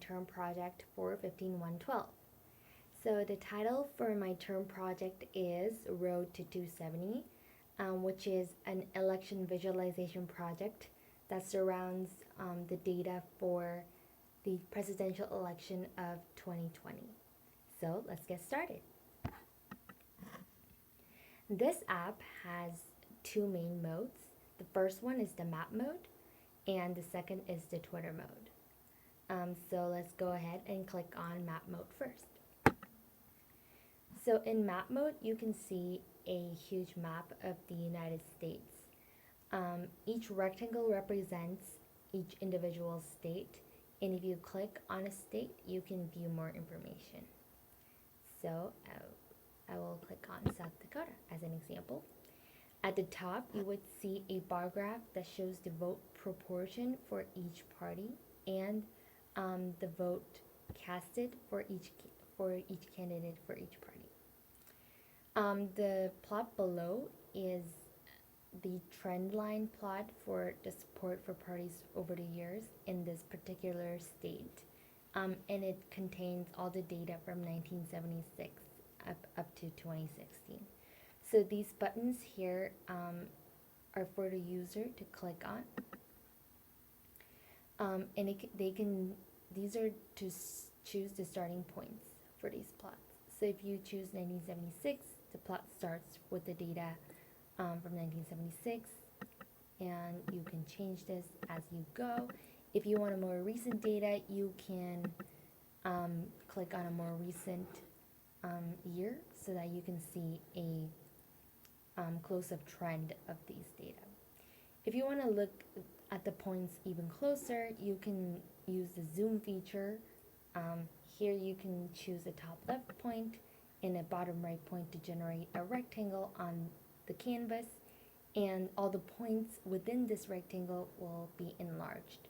term project for 15112. So the title for my term project is Road to 270, which is an election visualization project that surrounds the data for the presidential election of 2020. So let's get started. This app has two main modes. The first one is the map mode, and the second is the Twitter mode. So let's go ahead and click on map mode first. So in map mode, you can see a huge map of the United States. Each rectangle represents each individual state, and if you click on a state, you can view more information. So I will click on South Dakota as an example. At the top, you would see a bar graph that shows the vote proportion for each party and the vote casted for each candidate for each party. The plot below is the trend line plot for the support for parties over the years in this particular state, and it contains all the data from 1976 up to 2016. So these buttons here are for the user to click on, and these are to choose the starting points for these plots. So if you choose 1976, the plot starts with the data from 1976, and you can change this as you go. If you want a more recent data, you can click on a more recent year so that you can see a close-up trend of these data. If you want to look at the points even closer, you can use the zoom feature. Here you can choose a top left point and a bottom right point to generate a rectangle on the canvas, and all the points within this rectangle will be enlarged.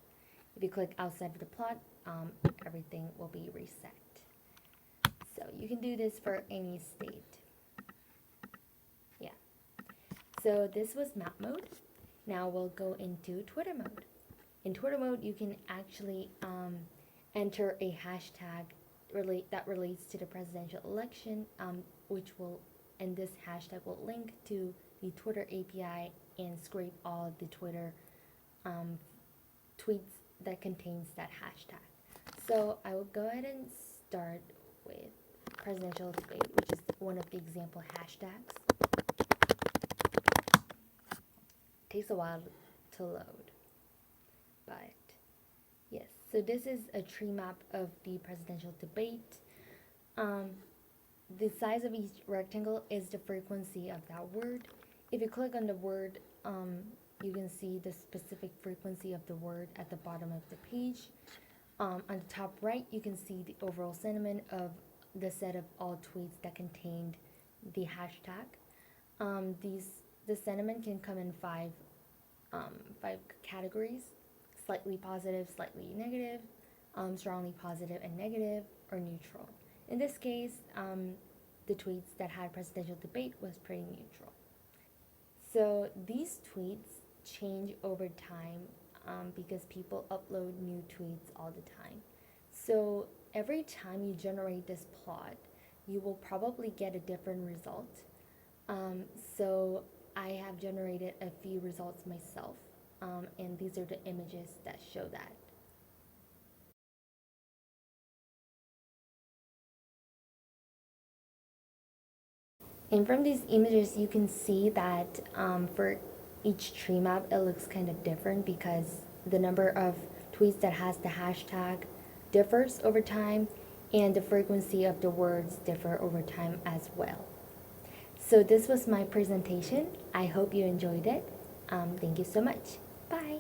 If you click outside of the plot, everything will be reset. So you can do this for any state. Yeah. So this was map mode. Now we'll go into Twitter mode. In Twitter mode, you can actually enter a hashtag that relates to the presidential election, and this hashtag will link to the Twitter API and scrape all the Twitter tweets that contains that hashtag. So I will go ahead and start with presidential debate, which is one of the example hashtags. Takes a while to load, but yes. So this is a tree map of the presidential debate. The size of each rectangle is the frequency of that word. If you click on the word, you can see the specific frequency of the word at the bottom of the page. On the top right, you can see the overall sentiment of the set of all tweets that contained the hashtag. The sentiment can come in five categories: slightly positive, slightly negative, strongly positive and negative, or neutral. In this case, the tweets that had presidential debate was pretty neutral. So these tweets change over time because people upload new tweets all the time. So every time you generate this plot, you will probably get a different result. So I have generated a few results myself, and these are the images that show that. And from these images, you can see that for each tree map, it looks kind of different because the number of tweets that has the hashtag differs over time, and the frequency of the words differ over time as well. So this was my presentation. I hope you enjoyed it. Thank you so much. Bye.